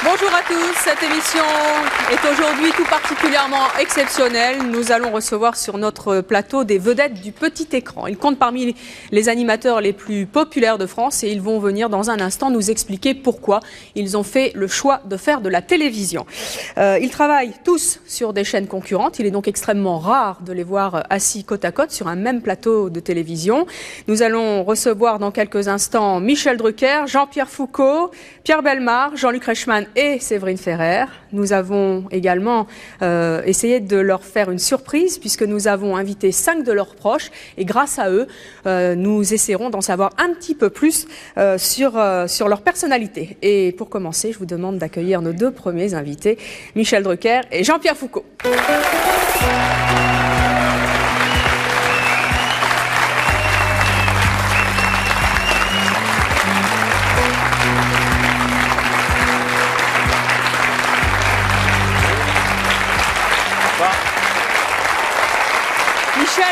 Bonjour à tous, cette émission est aujourd'hui tout particulièrement exceptionnelle. Nous allons recevoir sur notre plateau des vedettes du petit écran. Ils comptent parmi les animateurs les plus populaires de France et ils vont venir dans un instant nous expliquer pourquoi ils ont fait le choix de faire de la télévision. Ils travaillent tous sur des chaînes concurrentes. Il est donc extrêmement rare de les voir assis côte à côte sur un même plateau de télévision. Nous allons recevoir dans quelques instants Michel Drucker, Jean-Pierre Foucault, Pierre Bellemare, Jean-Luc Reichmann et Séverine Ferrer. Nous avons également essayé de leur faire une surprise puisque nous avons invité 5 de leurs proches et grâce à eux, nous essaierons d'en savoir un petit peu plus sur leur personnalité. Et pour commencer, je vous demande d'accueillir nos 2 premiers invités, Michel Drucker et Jean-Pierre Foucault. Michel,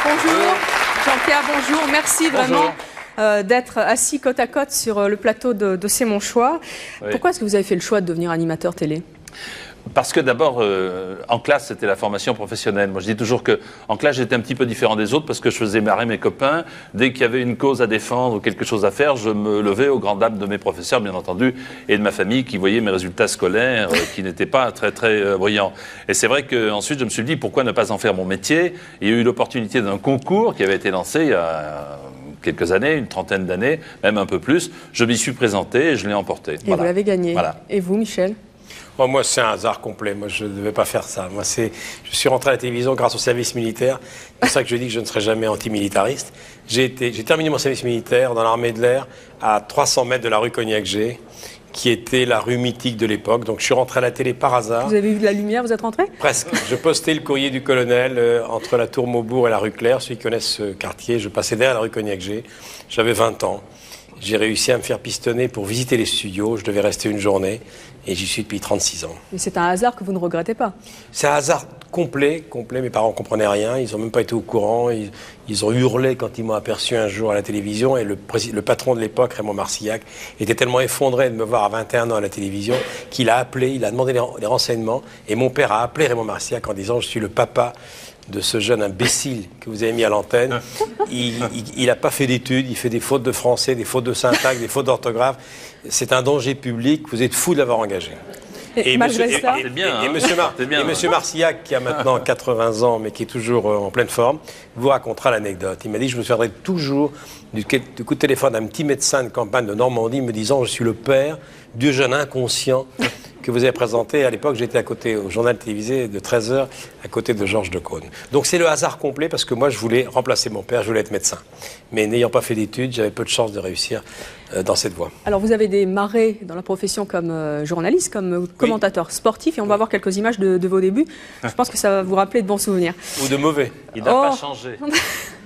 bonjour. Jean-Pierre, bonjour. Merci vraiment d'être assis côte à côte sur le plateau de C'est mon choix. Oui. Pourquoi est-ce que vous avez fait le choix de devenir animateur télé ? Parce que d'abord, en classe, c'était la formation professionnelle. Moi, je dis toujours qu'en classe, j'étais un petit peu différent des autres parce que je faisais marrer mes copains. Dès qu'il y avait une cause à défendre ou quelque chose à faire, je me levais aux grandes dames de mes professeurs, bien entendu, et de ma famille qui voyaient mes résultats scolaires qui n'étaient pas très, très brillants. Et c'est vrai qu'ensuite, je me suis dit, pourquoi ne pas en faire mon métier ? Il y a eu l'opportunité d'un concours qui avait été lancé il y a quelques années, une trentaine d'années, même un peu plus. Je m'y suis présenté et je l'ai emporté. Et voilà. Vous l'avez gagné. Voilà. Et vous, Michel ? Oh, moi, c'est un hasard complet. Moi, je ne devais pas faire ça. Moi, je suis rentré à la télévision grâce au service militaire. C'est pour ça que je dis que je ne serai jamais antimilitariste. J'ai terminé mon service militaire dans l'armée de l'air à 300 mètres de la rue Cognac-G, qui était la rue mythique de l'époque. Donc, je suis rentré à la télé par hasard. Vous avez vu de la lumière, vous êtes rentré ? Presque. Je postais le courrier du colonel entre la tour Maubourg et la rue Claire. Ceux qui connaissent ce quartier, je passais derrière la rue Cognac-G. J'avais 20 ans. J'ai réussi à me faire pistonner pour visiter les studios. Je devais rester une journée et j'y suis depuis 36 ans. Mais c'est un hasard que vous ne regrettez pas ? C'est un hasard complet. Mes parents ne comprenaient rien. Ils n'ont même pas été au courant. Ils ont hurlé quand ils m'ont aperçu un jour à la télévision. Et le patron de l'époque, Raymond Marcillac, était tellement effondré de me voir à 21 ans à la télévision qu'il a appelé, il a demandé les renseignements. Et mon père a appelé Raymond Marcillac en disant « Je suis le papa de ce jeune imbécile que vous avez mis à l'antenne. Il n'a pas fait d'études, il fait des fautes de français, des fautes de syntaxe, des fautes d'orthographe. C'est un danger public, vous êtes fou de l'avoir engagé. » Et Monsieur Marcillac, qui a maintenant 80 ans, mais qui est toujours en pleine forme, vous racontera l'anecdote. Il m'a dit, je me souviendrai toujours du coup de téléphone d'un petit médecin de campagne de Normandie me disant, je suis le père du jeune inconscient que vous avez présenté. À l'époque, j'étais à côté, au journal télévisé de 13h, à côté de Georges Decaune. Donc c'est le hasard complet, parce que moi, je voulais remplacer mon père, je voulais être médecin. Mais n'ayant pas fait d'études, j'avais peu de chance de réussir dans cette voie. Alors vous avez démarré dans la profession comme journaliste, comme commentateur sportif, et on va voir quelques images de vos débuts. Je pense que ça va vous rappeler de bons souvenirs. Ou de mauvais. Il n'a pas changé.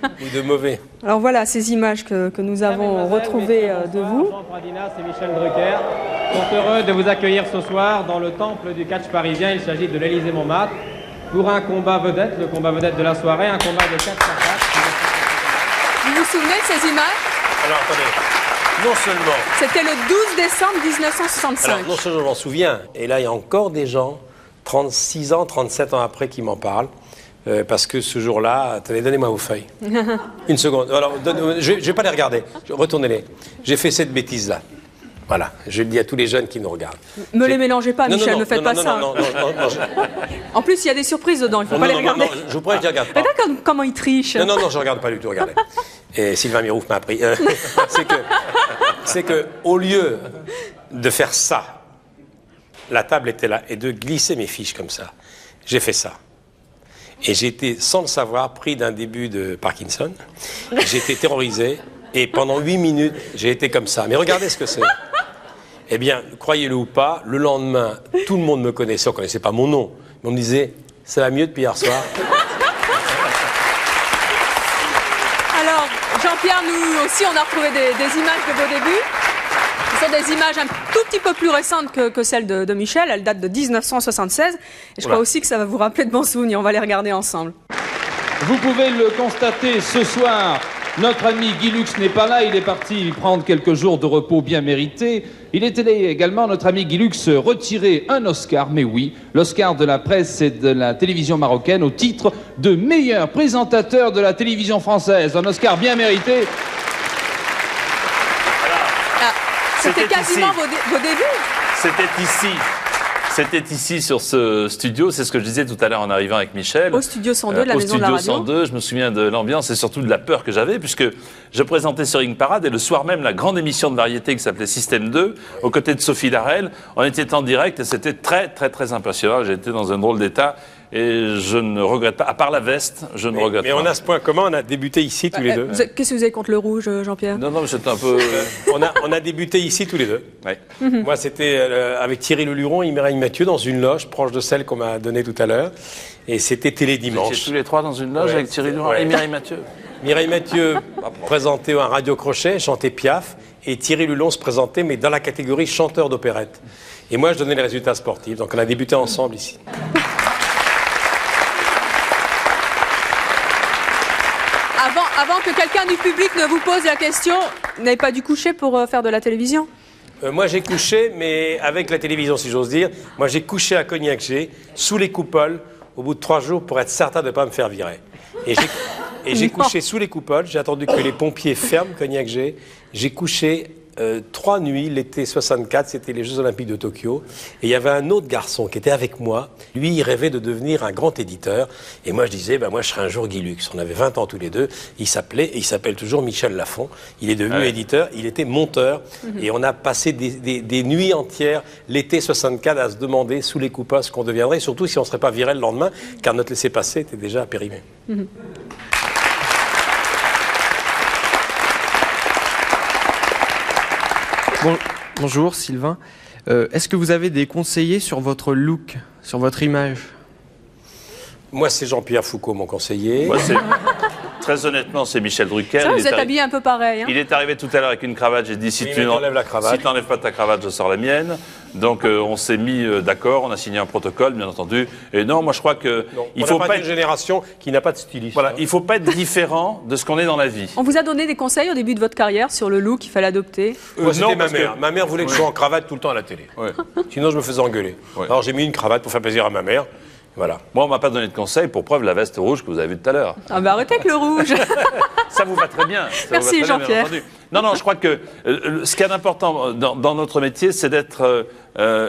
Ou de mauvais. Alors voilà ces images que nous avons retrouvées de vous. Jean Pradinas et Michel Drucker sont heureux de vous accueillir ce soir dans le temple du catch parisien. Il s'agit de l'Élysée-Montmartre pour un combat vedette, le combat vedette de la soirée, un combat de 4 à 4. Vous vous souvenez de ces images ? Alors attendez, non seulement... C'était le 12 décembre 1965. Alors non seulement je m'en souviens, et là il y a encore des gens, 36 ans, 37 ans après, qui m'en parlent. Parce que ce jour-là, attendez, donnez-moi vos feuilles. Une seconde. Alors, je ne vais pas les regarder. Retournez-les. J'ai fait cette bêtise-là. Voilà. Je le dis à tous les jeunes qui nous regardent. Ne les mélangez pas, Michel. Ne faites pas ça. Non. En plus, il y a des surprises dedans. Il ne faut pas les regarder. Non, je vous promets que je ne regarde pas. Regarde comment ils trichent. Non, je ne regarde pas du tout. Regardez. Et Sylvain Mirouf m'a appris. C'est que, au lieu de faire ça, la table était là, et de glisser mes fiches comme ça, j'ai fait ça. Et j'ai été, sans le savoir, pris d'un début de Parkinson. J'ai été terrorisé. Et pendant 8 minutes, j'ai été comme ça. Mais regardez ce que c'est. Eh bien, croyez-le ou pas, le lendemain, tout le monde me connaissait. On ne connaissait pas mon nom. Mais on me disait, ça va mieux depuis hier soir. Alors, Jean-Pierre, nous aussi, on a retrouvé des images de vos débuts. Ce sont des images un tout petit peu plus récentes que celles de Michel. Elles datent de 1976. Et je crois aussi que ça va vous rappeler de bons souvenirs. On va les regarder ensemble. Vous pouvez le constater ce soir Notre ami Guy Lux n'est pas là, il est parti prendre quelques jours de repos bien mérités. Il était également, notre ami Guy Lux, retiré un Oscar, mais oui, l'Oscar de la presse et de la télévision marocaine au titre de meilleur présentateur de la télévision française. Un Oscar bien mérité. C'était quasiment vos débuts. C'était ici sur ce studio, c'est ce que je disais tout à l'heure en arrivant avec Michel. Au studio 102 de la Maison de la Radio. Au studio 102, je me souviens de l'ambiance et surtout de la peur que j'avais, puisque je présentais sur Ring Parade et le soir même, la grande émission de variété qui s'appelait Système 2, aux côtés de Sophie Larel. On était en direct et c'était très, très, très impressionnant. J'étais dans un drôle d'état et je ne regrette pas, à part la veste, je ne regrette pas. Mais on a ce point commun, on a débuté ici tous les deux. Qu'est-ce que vous avez contre le rouge, Jean-Pierre? Non, mais c'était un peu... on a débuté ici tous les deux. Ouais. Moi, c'était avec Thierry Leluron et Mireille Mathieu dans une loge proche de celle qu'on m'a donnée tout à l'heure. Et c'était Télé Dimanche. Vous étiez tous les trois dans une loge avec Thierry Leluron et Mireille Mathieu. Mireille Mathieu présentait un radio crochet, chantait Piaf, et Thierry Leluron se présentait, mais dans la catégorie chanteur d'opérette. Et moi, je donnais les résultats sportifs. Donc, on a débuté ensemble ici. Avant que quelqu'un du public ne vous pose la question, vous n'avez pas dû coucher pour faire de la télévision? Moi, j'ai couché, mais avec la télévision, si j'ose dire. Moi, j'ai couché à Cognac-G, sous les coupoles, au bout de 3 jours, pour être certain de ne pas me faire virer. Et j'ai couché sous les coupoles. J'ai attendu que les pompiers ferment Cognac-G. J'ai couché 3 nuits, l'été 64, c'était les Jeux Olympiques de Tokyo. Et il y avait un autre garçon qui était avec moi. Lui, il rêvait de devenir un grand éditeur. Et moi, je disais, moi, je serai un jour Guy Lux. On avait 20 ans tous les deux. Il s'appelle toujours Michel Lafon. Il est devenu éditeur. Il était monteur. Et on a passé des nuits entières, l'été 64, à se demander sous les coupas ce qu'on deviendrait. Surtout si on ne serait pas viré le lendemain, car notre laissez-passer était déjà périmé. Bonjour Sylvain. Est-ce que vous avez des conseillers sur votre look, sur votre image? Moi, c'est Jean-Pierre Foucault, mon conseiller. Moi, très honnêtement, c'est Michel Drucker. Ça, vous êtes habillé un peu pareil. Il est arrivé tout à l'heure avec une cravate. J'ai dit, si tu n'enlèves pas ta cravate, je sors la mienne. Donc, on s'est mis d'accord, on a signé un protocole, bien entendu. Et non, moi, je crois que... il faut pas être une génération qui n'a pas de styliste. Voilà, il ne faut pas être différent de ce qu'on est dans la vie. On vous a donné des conseils au début de votre carrière sur le look qu'il fallait adopter? Moi, c'était ma mère. Ma mère voulait que je sois en cravate tout le temps à la télé. Sinon, je me faisais engueuler. Alors, j'ai mis une cravate pour faire plaisir à ma mère. Voilà. Moi, on ne m'a pas donné de conseils, pour preuve la veste rouge que vous avez vue tout à l'heure. Ah bah arrêtez avec le rouge. Ça vous va très bien. Merci Jean-Pierre. Non, je crois que ce qui est important dans notre métier, c'est d'être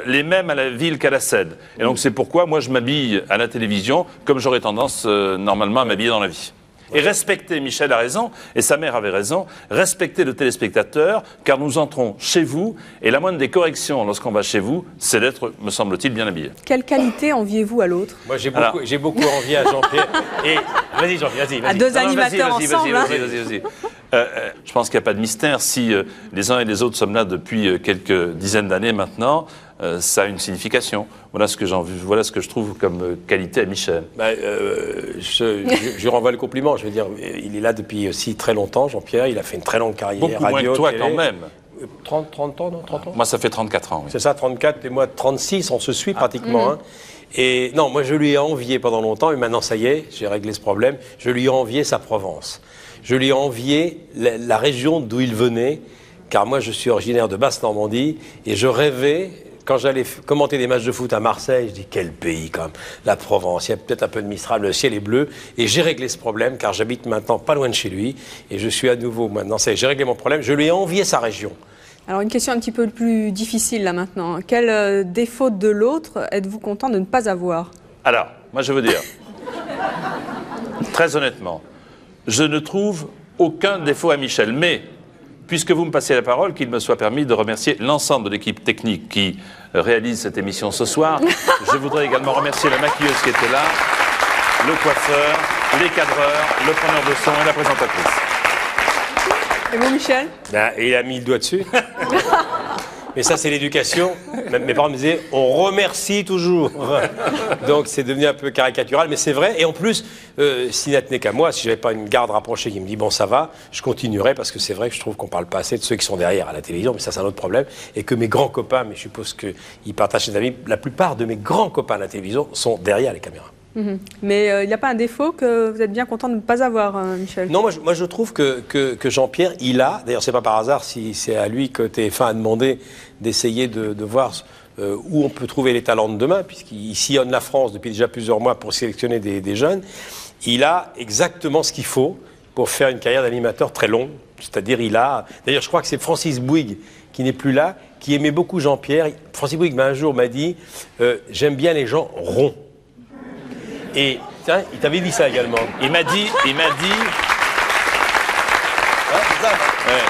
les mêmes à la ville qu'à la scène. Et donc c'est pourquoi moi je m'habille à la télévision comme j'aurais tendance normalement à m'habiller dans la vie. Et respecter, Michel a raison, et sa mère avait raison, respecter le téléspectateur, car nous entrons chez vous, et la moindre des corrections lorsqu'on va chez vous, c'est d'être, me semble-t-il, bien habillé. Quelle qualité enviez-vous à l'autre? Moi, j'ai beaucoup envie à Jean-Pierre. Et vas-y, Jean-Pierre, vas-y. À deux animateurs ensemble. Vas-y. Je pense qu'il n'y a pas de mystère. Si les uns et les autres sommes là depuis quelques dizaines d'années maintenant, ça a une signification. Voilà ce que je trouve comme qualité à Michel. Je renvoie le compliment. Je veux dire, il est là depuis aussi très longtemps, Jean-Pierre. Il a fait une très longue carrière. Beaucoup radio, moins que toi, télé. quand même. 30 ans, non 30 ans. Moi, ça fait 34 ans. Oui. C'est ça, 34, et moi 36, on se suit pratiquement. Et non, moi je lui ai envié pendant longtemps, et maintenant ça y est, j'ai réglé ce problème. Je lui ai envié sa Provence. Je lui ai envié la région d'où il venait, car moi je suis originaire de Basse-Normandie, et je rêvais, quand j'allais commenter des matchs de foot à Marseille, je dis quel pays quand même, la Provence, il y a peut-être un peu de Mistral, le ciel est bleu, et j'ai réglé ce problème, car j'habite maintenant pas loin de chez lui, et je suis à nouveau maintenant, j'ai réglé mon problème, je lui ai envié sa région. Alors une question un petit peu plus difficile là maintenant. Quel défaut de l'autre êtes-vous content de ne pas avoir? Alors, moi je veux dire, très honnêtement, je ne trouve aucun défaut à Michel, mais puisque vous me passez la parole, qu'il me soit permis de remercier l'ensemble de l'équipe technique qui réalise cette émission ce soir. Je voudrais également remercier la maquilleuse qui était là, le coiffeur, les cadreurs, le preneur de son et la présentatrice. Et vous, Michel? Il a mis le doigt dessus. Mais ça, c'est l'éducation. Mes parents me disaient, on remercie toujours. Donc, c'est devenu un peu caricatural, mais c'est vrai. Et en plus, s'il n'attenait qu'à moi, si je n'avais pas une garde rapprochée qui me dit, bon, ça va, je continuerai, parce que c'est vrai que je trouve qu'on ne parle pas assez de ceux qui sont derrière à la télévision, mais ça, c'est un autre problème. Et que mes grands copains, mais je suppose qu'ils partagent ces amis, la plupart de mes grands copains à la télévision sont derrière les caméras. Mais il n'y a pas un défaut que vous êtes bien content de ne pas avoir, Michel? Non, moi je trouve que Jean-Pierre, il a, d'ailleurs c'est pas par hasard si c'est à lui que TF1 a demandé d'essayer de voir où on peut trouver les talents de demain, puisqu'il sillonne la France depuis déjà plusieurs mois pour sélectionner des jeunes. Il a exactement ce qu'il faut pour faire une carrière d'animateur très longue. C'est-à-dire, d'ailleurs, je crois que c'est Francis Bouygues, qui n'est plus là, qui aimait beaucoup Jean-Pierre. Francis Bouygues, un jour, m'a dit j'aime bien les gens ronds. Et, tiens, il t'avait dit ça également. Il m'a dit... Ouais, c'est ça, ouais.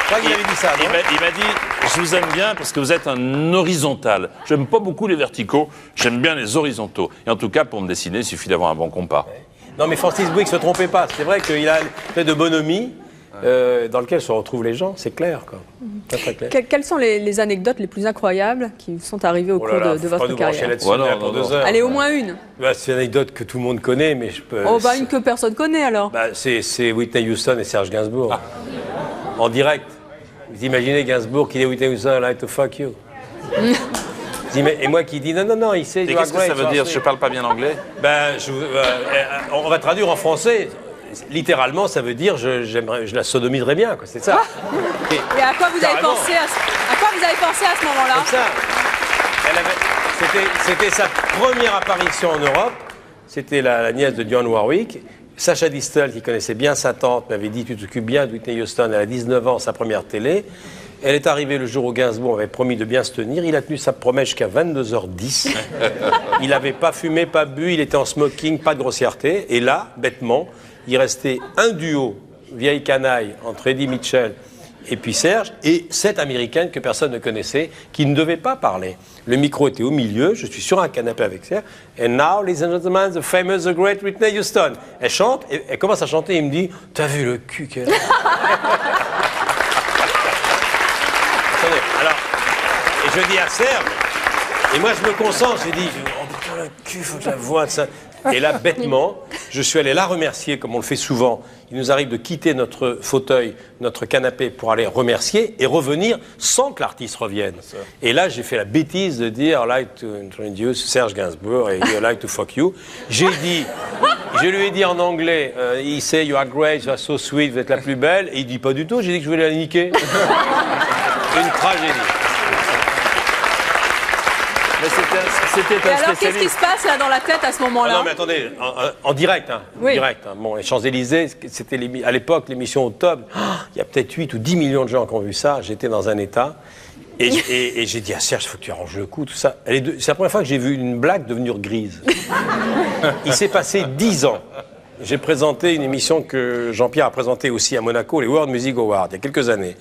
Je crois qu'il avait dit ça, non? Il m'a dit, je vous aime bien parce que vous êtes un horizontal. J'aime pas beaucoup les verticaux, j'aime bien les horizontaux. Et en tout cas, pour me dessiner, il suffit d'avoir un bon compas. Non, mais Francis Bouygues ne se trompait pas. C'est vrai qu'il a fait de bonhomie dans lequel se retrouvent les gens, c'est clair, quoi. Très, très clair. Quelles sont les anecdotes les plus incroyables qui vous sont arrivées au cours de votre carrière? Allez, au moins une. Bah, c'est une anecdote que tout le monde connaît, mais je peux... Oh, bah une que personne connaît, alors. Bah, c'est Whitney Houston et Serge Gainsbourg. En direct. Vous imaginez Gainsbourg qui dit Whitney Houston, I like to fuck you. Et moi qui dis non, il sait... Et qu'est-ce que ça veut dire? Je parle pas bien anglais. Ben, on va traduire en français. Littéralement, ça veut dire je la sodomiserais bien, quoi. C'est ça. Et à quoi vous avez pensé à ce moment-là? Comme ça. C'était sa première apparition en Europe. C'était la nièce de Dionne Warwick. Sacha Distel, qui connaissait bien sa tante, m'avait dit tu t'occupes bien de Whitney Houston. Elle a 19 ans, sa première télé. Elle est arrivée le jour où Gainsbourg avait promis de bien se tenir. Il a tenu sa promesse jusqu'à 22h10. Il n'avait pas fumé, pas bu, il était en smoking, pas de grossièreté. Et là, bêtement, il restait un duo, vieille canaille, entre Eddie Mitchell et puis Serge, et cette américaine que personne ne connaissait, qui ne devait pas parler. Le micro était au milieu, je suis sur un canapé avec Serge. And now, ladies and gentlemen, the famous, the great Whitney Houston. Elle chante, et elle commence à chanter, et il me dit, t'as vu le cul qu'elle a? Alors, et je dis à Serge, et moi je me concentre, j'ai dit, oh putain, le cul, faut que je la voie, ça. Et là, bêtement, je suis allé la remercier, comme on le fait souvent. Il nous arrive de quitter notre fauteuil, notre canapé, pour aller remercier et revenir sans que l'artiste revienne. Et là, j'ai fait la bêtise de dire « I like to introduce Serge Gainsbourg et I like to fuck you ». Je lui ai dit en anglais « Il say you are great, you are so sweet, vous êtes la plus belle ». Et il dit « Pas du tout, j'ai dit que je voulais la niquer ». Une tragédie. Mais c'était un alors, qu'est-ce qui se passe là dans la tête à ce moment-là? Non, mais attendez, en direct, hein. Oui. Direct, hein. Bon, les Champs-Élysées, c'était à l'époque l'émission Octobre. Il y a peut-être 8 ou 10 millions de gens qui ont vu ça. J'étais dans un état. Et j'ai dit à Serge, il faut que tu arranges le coup, tout ça. C'est la première fois que j'ai vu une blague devenir grise. Il s'est passé 10 ans. J'ai présenté une émission que Jean-Pierre a présentée aussi à Monaco, les World Music Awards, il y a quelques années.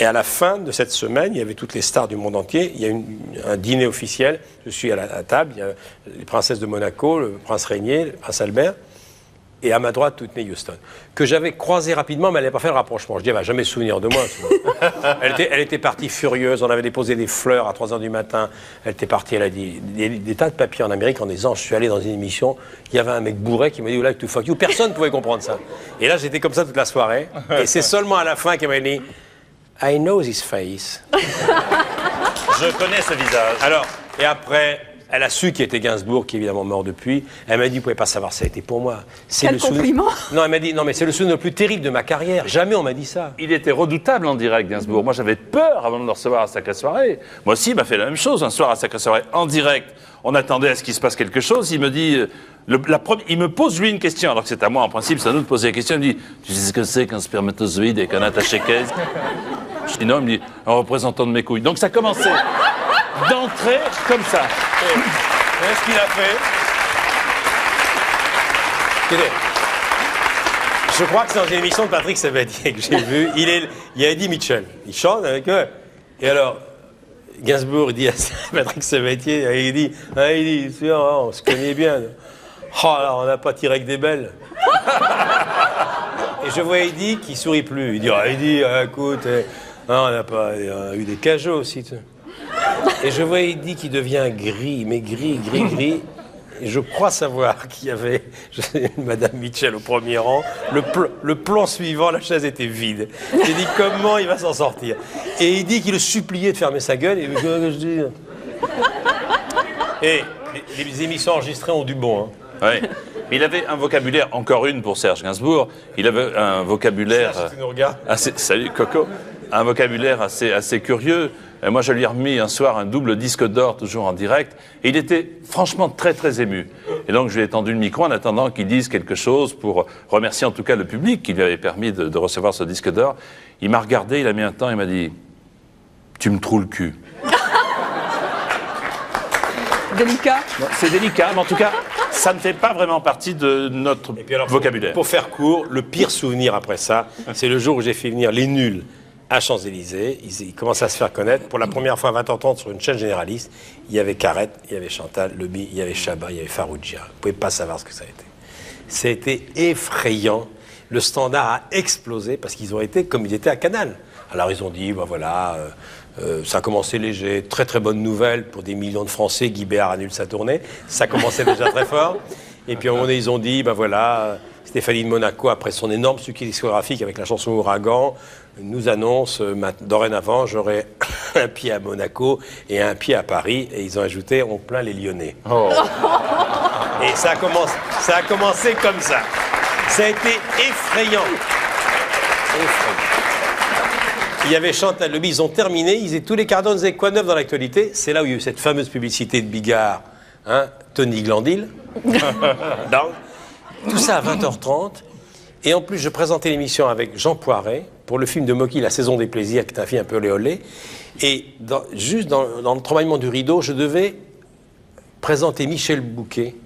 Et à la fin de cette semaine, il y avait toutes les stars du monde entier. Il y a un dîner officiel. Je suis à la table. Il y a les princesses de Monaco, le prince Régnier, le prince Albert. Et à ma droite, Whitney Houston. Que j'avais croisé rapidement, mais elle n'avait pas fait le rapprochement. Je dis, elle va jamais se souvenir de moi. Elle était partie furieuse. On avait déposé des fleurs à 3h du matin. Elle était partie, elle a dit des tas de papiers en Amérique en disant, je suis allé dans une émission. Il y avait un mec bourré qui m'a dit, like to fuck you. Personne ne pouvait comprendre ça. Et là, j'étais comme ça toute la soirée. Et c'est seulement à la fin qu'elle m'a dit, I know this face. Je connais ce visage. Alors, et après, elle a su qui était Gainsbourg, qui est évidemment mort depuis. Elle m'a dit, vous pouvez pas savoir, ça a été pour moi. Quel compliment. Non, elle m'a dit, non, mais c'est le souvenir le plus terrible de ma carrière. Jamais on m'a dit ça. Il était redoutable en direct, Gainsbourg. Moi, j'avais peur avant de le recevoir à Sacré Soirée. Moi aussi, il m'a fait la même chose un soir à Sacré Soirée, en direct. On attendait à ce qu'il se passe quelque chose. Il me dit, il me pose lui une question, alors que c'est à moi, en principe, c'est à nous de poser la question. Il me dit, tu sais ce que c'est qu'un spermatozoïde et qu'un attaché caisse? Je dis non, il me dit, un représentant de mes couilles. Donc ça commençait d'entrée comme ça. Et ce qu'il a fait. Je crois que c'est dans une émission de Patrick Sabatier que j'ai vu. Il y a Eddie Mitchell. Il chante avec eux. Et alors, Gainsbourg dit à Patrick Sabatier, il dit, on se connaît bien. Oh là, on n'a pas tiré avec des belles. Et je vois Eddie qui sourit plus. Il dit, écoute, on n'a pas eu des cajots aussi. Et je vois Eddie qui devient gris, mais gris. Et je crois savoir qu'il y avait Madame Mitchell au premier rang. Le plan suivant, la chaise était vide. J'ai dit, comment il va s'en sortir? Et il dit qu'il le suppliait de fermer sa gueule. Et Les émissions enregistrées ont du bon. Hein. Ouais. Mais il avait un vocabulaire, encore une pour Serge Gainsbourg, il avait un vocabulaire... Serge, tu nous regardes. Salut Coco. Un vocabulaire assez curieux. Et moi, je lui ai remis un soir un double disque d'or, toujours en direct, et il était franchement très, très ému. Et donc, je lui ai tendu le micro en attendant qu'il dise quelque chose pour remercier en tout cas le public qui lui avait permis de recevoir ce disque d'or. Il m'a regardé, il a mis un temps, il m'a dit « Tu me trouves le cul ». Délicat. C'est délicat, mais en tout cas, ça ne fait pas vraiment partie de notre vocabulaire. Pour faire court, le pire souvenir après ça, c'est le jour où j'ai fait venir les nuls à Champs-Élysées. Ils commencent à se faire connaître. Pour la première fois à 20h30 sur une chaîne généraliste, il y avait Carrette, il y avait Chantal Leby, il y avait Chabat, il y avait Farougia. Vous ne pouvez pas savoir ce que ça a été. Ça a été effrayant. Le Standard a explosé parce qu'ils ont été comme ils étaient à Canal. Alors ils ont dit, ben voilà, ça a commencé léger, très très bonne nouvelle pour des millions de Français, Guy Béard annule sa tournée. Ça commençait déjà très fort. Et puis à un moment donné, ils ont dit, ben voilà, Stéphanie de Monaco, après son énorme succès discographique avec la chanson Ouragan, nous annonce, dorénavant, j'aurai un pied à Monaco et un pied à Paris. Et ils ont ajouté, on plaint les Lyonnais. Oh. Et ça a commencé comme ça. Ça a été effrayant. Il y avait Chantal Leby, ils ont terminé, ils étaient tous les quarts d'heure, ils disaient quoi de neuf dans l'actualité. C'est là où il y a eu cette fameuse publicité de Bigard, hein, Tony Glandil. Donc, tout ça à 20h30. Et en plus, je présentais l'émission avec Jean Poiret pour le film de Mocky, La saison des plaisirs, qui est un film un peu olé olé. Et juste dans le tremblement du rideau, je devais présenter Michel Bouquet,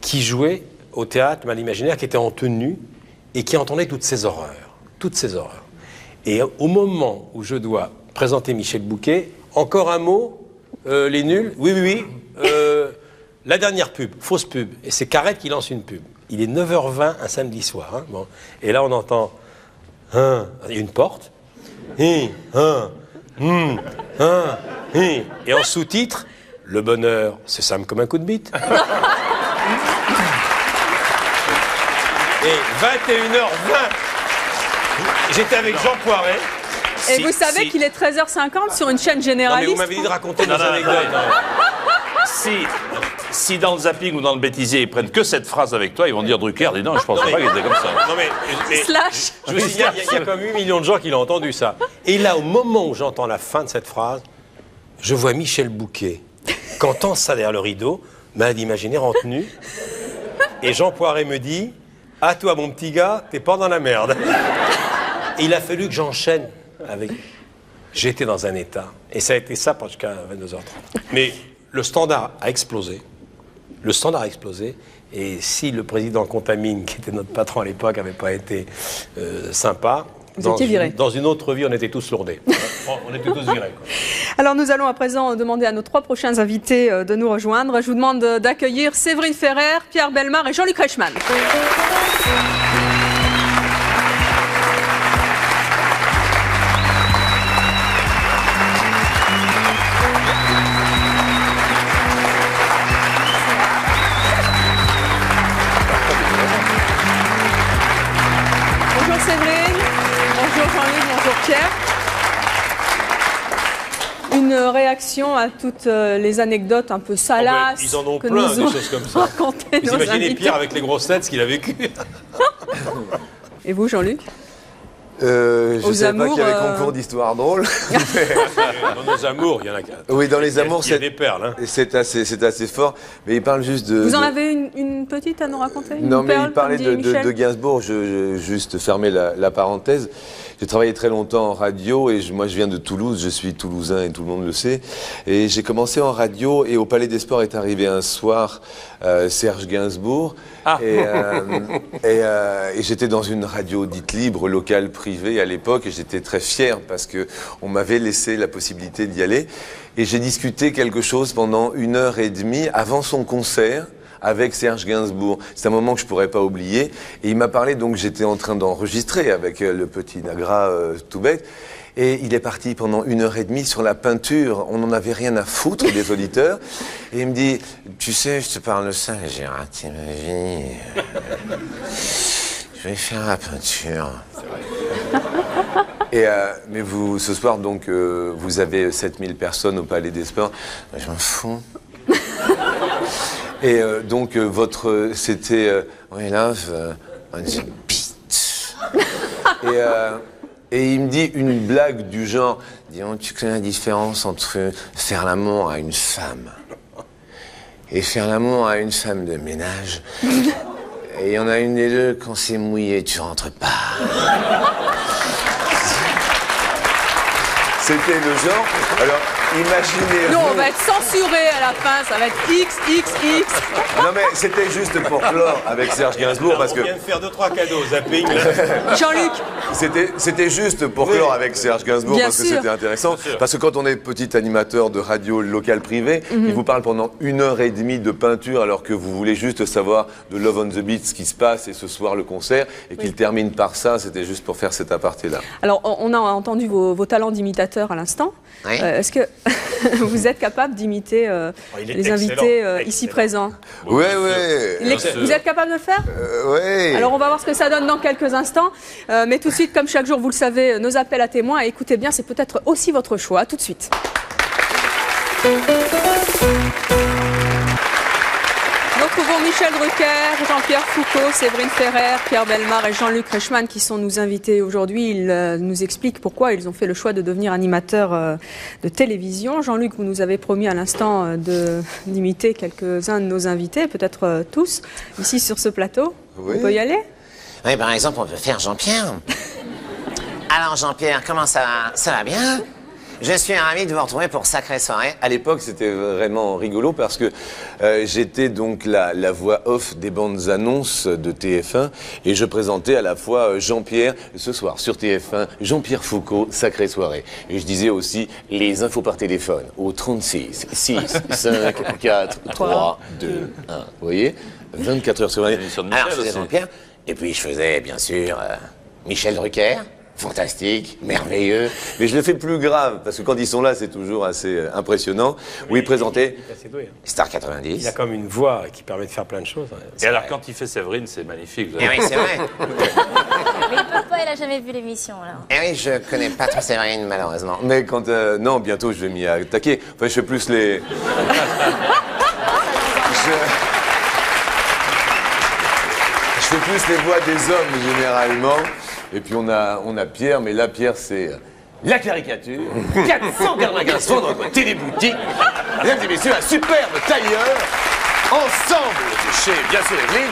qui jouait au théâtre Mal Imaginaire, qui était en tenue et qui entendait toutes ces horreurs. Toutes ces horreurs. Et au moment où je dois présenter Michel Bouquet, encore un mot, les nuls, oui, la dernière pub, fausse pub, et c'est Carrette qui lance une pub. Il est 9h20 un samedi soir. Hein, bon. Et là on entend, il y a une porte, et en sous-titre, le bonheur, c'est simple comme un coup de bite. Et 21h20, j'étais avec Jean Poiret. Et vous savez qu'il est 13h50 sur une chaîne généraliste. Non, mais vous m'avez dit de raconter des anecdotes. Si dans le zapping ou dans le bêtisier, ils prennent que cette phrase avec toi, ils vont dire Drucker, dis non, je pensais pas qu'il était comme ça. Non, mais Slash. Je vous signale, il y a comme 8 millions de gens qui l'ont entendu, ça. Et là, au moment où j'entends la fin de cette phrase, je vois Michel Bouquet, qui entend ça derrière le rideau, Mal Imaginaire en tenue, et Jean Poiret me dit, à toi, mon petit gars, t'es pas dans la merde. Et il a fallu que j'enchaîne avec... J'étais dans un état. Et ça a été ça jusqu'à 22h30. Mais le Standard a explosé. Le Standard a explosé. Et si le président Contamine, qui était notre patron à l'époque, n'avait pas été sympa, dans une autre vie, on était tous lourdés. On était tous virés. Quoi. Alors nous allons à présent demander à nos 3 prochains invités de nous rejoindre. Je vous demande d'accueillir Séverine Ferrer, Pierre Bellemare et Jean-Luc Reichmann. Bonjour Séverine, bonjour Jean-Luc, bonjour Pierre. Une réaction à toutes les anecdotes un peu salaces ils en ont que plein, nous des ont choses comme ça. racontées Vous nos imaginez invités. Pierre avec les grosses têtes, ce qu'il a vécu. Et vous Jean-Luc? Je Aux savais pas amours, qu'il y avait concours d'histoire drôle. Dans nos amours, il y en a qu'un. Oui, dans les amours, il y a des perles. Hein. c'est assez fort. Mais il parle juste de... Vous en avez une petite à nous raconter? Non, une mais perle, il parlait comme dit Michel de Gainsbourg. Je juste fermer la parenthèse. J'ai travaillé très longtemps en radio et moi je viens de Toulouse, je suis toulousain et tout le monde le sait. Et j'ai commencé en radio et au Palais des Sports est arrivé un soir Serge Gainsbourg. Ah. Et j'étais dans une radio dite libre, locale, privée à l'époque et j'étais très fier parce que on m'avait laissé la possibilité d'y aller. Et j'ai discuté quelque chose pendant 1h30 avant son concert avec Serge Gainsbourg. C'est un moment que je pourrais pas oublier. Et il m'a parlé, donc j'étais en train d'enregistrer avec le petit Nagra tout bête. Et il est parti pendant 1h30 sur la peinture. On n'en avait rien à foutre des auditeurs. Et il me dit, tu sais, je te parle de ça, j'ai raté ma vie. Je vais faire la peinture. Et mais vous, ce soir, donc, vous avez 7000 personnes au Palais des Sports. Je m'en fous. Et donc, c'était... oui, là, on se bite. Et il me dit une blague du genre, dis-donc, tu connais la différence entre faire l'amour à une femme et faire l'amour à une femme de ménage? Et il y en a une des deux, quand c'est mouillé, tu rentres pas. C'était le genre. Alors, imaginez... Non, on va être censuré à la fin, ça va être XXX. Non mais c'était juste pour clore avec Serge Gainsbourg parce que... On vient de faire 2-3 cadeaux, zapping. Jean-Luc. C'était juste pour clore avec Serge Gainsbourg Bien parce que sûr. c'était intéressant. Parce que quand on est petit animateur de radio locale privée, il vous parle pendant 1h30 de peinture alors que vous voulez juste savoir de Love on the Beat ce qui se passe et ce soir le concert et qu'il termine par ça, c'était juste pour faire cet aparté-là. Alors, on a entendu vos talents d'imitateur à l'instant. Oui. Est-ce que vous êtes capable d'imiter il est les invités excellent, ici excellent. présents? Ouais. Vous êtes capable de le faire? Ouais. Alors on va voir ce que ça donne dans quelques instants. Mais tout de suite, comme chaque jour, vous le savez, nos appels à témoins. Et écoutez bien, c'est peut-être aussi votre choix. Tout de suite. Nous retrouvons Michel Drucker, Jean-Pierre Foucault, Séverine Ferrer, Pierre Bellemare et Jean-Luc Reichmann qui sont nos invités aujourd'hui. Ils nous expliquent pourquoi ils ont fait le choix de devenir animateurs de télévision. Jean-Luc, vous nous avez promis à l'instant d'imiter quelques-uns de nos invités, peut-être tous, ici sur ce plateau. Oui. On peut y aller? Oui, par exemple, on peut faire Jean-Pierre. Alors, Jean-Pierre, comment ça va? Ça va bien? Je suis ravi de vous retrouver pour Sacrée Soirée. À l'époque, c'était vraiment rigolo parce que j'étais donc la voix off des bandes annonces de TF1 et je présentais à la fois Jean-Pierre, ce soir sur TF1, Jean-Pierre Foucault, Sacrée Soirée. Et je disais aussi les infos par téléphone au 36 6 5 4 3 2 1. Vous voyez, 24 heures sur 24. L'émission de Alors, Michel je faisais aussi. Jean-Pierre, et puis je faisais, bien sûr, Michel Drucker. Fantastique, merveilleux. Mais je le fais plus grave, parce que quand ils sont là, c'est toujours assez impressionnant. Oui, présenter Il est assez doué, hein. Star Il 90. a comme une voix qui permet de faire plein de choses. Et alors, quand il fait Séverine, c'est magnifique. vous Eh avez- oui, c'est vrai. Mais papa, il a jamais vu l'émission, alors. Eh oui, je connais pas trop Séverine, malheureusement. Mais quand... non, bientôt, je vais m'y attaquer. Enfin, je fais plus les... Je fais plus les voix des hommes, généralement. Et puis, on a Pierre, mais là, Pierre, c'est... La caricature, 495 francs dans votre téléboutique. Mesdames et messieurs, un superbe tailleur, ensemble de chez, bien sûr, Evelyne,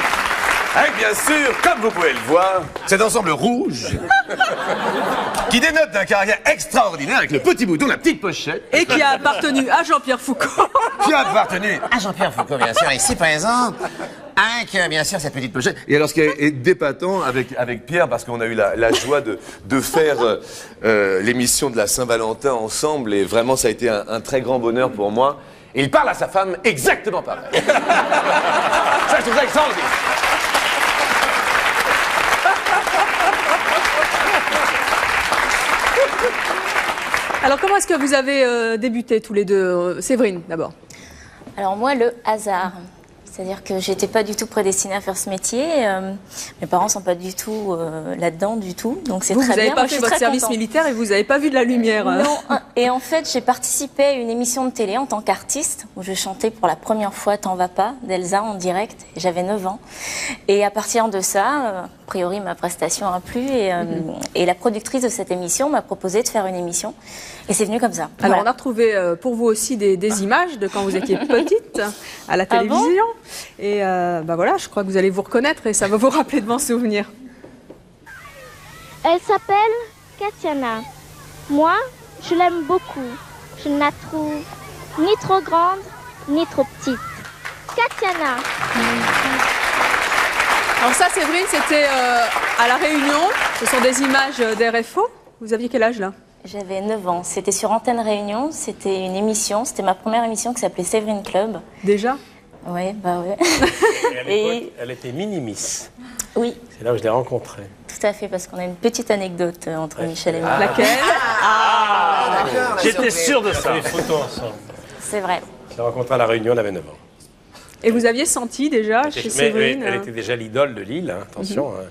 avec bien sûr, comme vous pouvez le voir, cet ensemble rouge qui dénote d'un caractère extraordinaire avec le petit bouton, la petite pochette, Et qui a appartenu à Jean-Pierre Foucault. qui a appartenu. Ah, Jean-Pierre Foucault, bien sûr, ici présent. Avec, bien sûr, cette petite pochette. Et alors, ce qui est dépatant avec Pierre, parce qu'on a eu la joie de faire l'émission de la Saint-Valentin ensemble, et vraiment, ça a été un très grand bonheur pour moi. Et il parle à sa femme exactement pareil. Ça, je trouve ça extraordinaire. Alors comment est-ce que vous avez débuté tous les deux? Séverine, d'abord. Alors moi, le hasard. C'est-à-dire que j'étais pas du tout prédestinée à faire ce métier. Mes parents sont pas du tout là-dedans du tout, donc c'est Vous très n'avez bien. pas Moi, je fait suis votre très service contente. militaire et vous n'avez pas vu de la lumière. Non, et en fait, j'ai participé à une émission de télé en tant qu'artiste où je chantais pour la première fois T'en vas pas d'Elsa en direct. J'avais 9 ans. Et à partir de ça, a priori, ma prestation a plu et la productrice de cette émission m'a proposé de faire une émission. Et c'est venu comme ça. Alors Voilà. on a retrouvé pour vous aussi des images de quand vous étiez petite à la télévision. Et bah voilà, je crois que vous allez vous reconnaître et ça va vous rappeler de bons souvenirs. Elle s'appelle Katiana. Moi, je l'aime beaucoup. Je ne la trouve ni trop grande, ni trop petite. Katiana. Alors ça, Séverine, c'était à La Réunion. Ce sont des images d'RFO. Vous aviez quel âge là? J'avais 9 ans. C'était sur Antenne Réunion. C'était une émission. C'était ma première émission qui s'appelait Séverine Club. Déjà? Oui, bah oui. Et à l'époque, elle était mini-miss. Oui, C'est là où je l'ai rencontrée. tout à fait, parce qu'on a une petite anecdote entre Michel et moi. Laquelle? J'étais sûr de ça. Les photos ensemble. C'est vrai. Je l'ai rencontrée à La Réunion, elle avait 9 ans. Et vous aviez senti déjà chez Mais Séverine elle était déjà l'idole de Lille, hein, attention. Hein.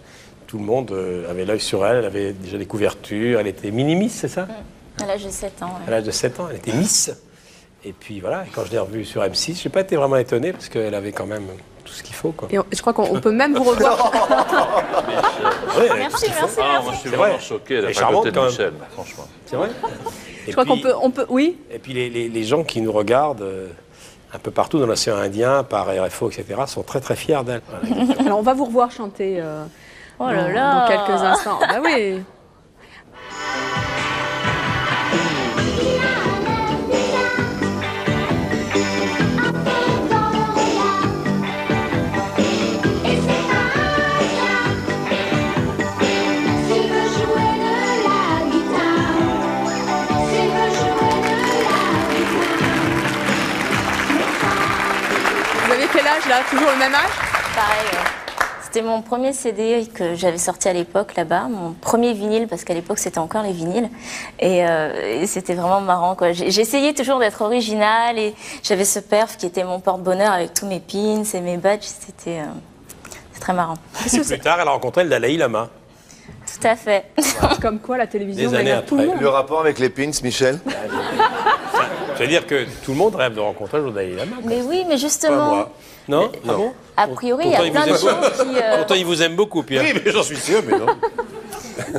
Tout le monde avait l'œil sur elle, elle avait déjà des couvertures, elle était mini-miss, c'est ça? À l'âge de 7 ans. À l'âge de 7 ans, elle était Miss. Et puis voilà, et quand je l'ai revue sur M6, j'ai pas été vraiment étonné parce qu'elle avait quand même tout ce qu'il faut, quoi. Et je crois qu'on peut même vous revoir. Ouais, Merci, merci, Ah, merci. moi, je suis C'est vraiment vrai. choqué Elle la est charmante, faculté de quand même. Michel, franchement. C'est vrai. Je crois qu'on peut, oui. Et puis les gens qui nous regardent un peu partout dans l'océan Indien, par RFO, etc., sont très très fiers d'elle. Voilà. Alors on va vous revoir chanter Oh là là. dans quelques instants. Bah oui. Vous avez quel âge là? Toujours le même âge? Pareil. C'était mon premier CD que j'avais sorti à l'époque là-bas, mon premier vinyle, parce qu'à l'époque c'était encore les vinyles. Et c'était vraiment marrant, quoi. J'essayais toujours d'être originale et j'avais ce perf qui était mon porte-bonheur avec tous mes pins et mes badges. C'était très marrant. Plus tard, elle a rencontré le Dalai Lama. Tout à fait. Comme quoi la télévision Des années gagne tout le après. monde. Le rapport avec les pins, Michel? Ça veut dire que tout le monde rêve de rencontrer le Dalai Lama. Mais oui, mais Pas justement, moi. Non, ah bon. a priori, il y a Pourtant, plein de vous aime gens qui... Pourtant, il vous aime beaucoup, Pierre. Oui, mais j'en suis sûr, mais non.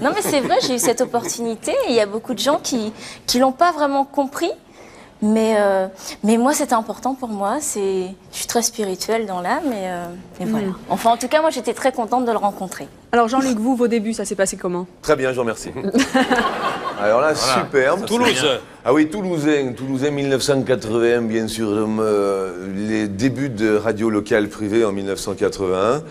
Non, mais c'est vrai, j'ai eu cette opportunité et il y a beaucoup de gens qui l'ont pas vraiment compris. Mais moi, c'était important pour moi. Je suis très spirituelle dans l'âme et voilà. Enfin, en tout cas, moi, j'étais très contente de le rencontrer. Alors Jean-Luc, vous, vos débuts, ça s'est passé comment? Très bien, je vous remercie. Alors là, superbe. Toulouse. Ah oui, Toulousain, 1981, bien sûr. Les débuts de radio locale privée en 1981.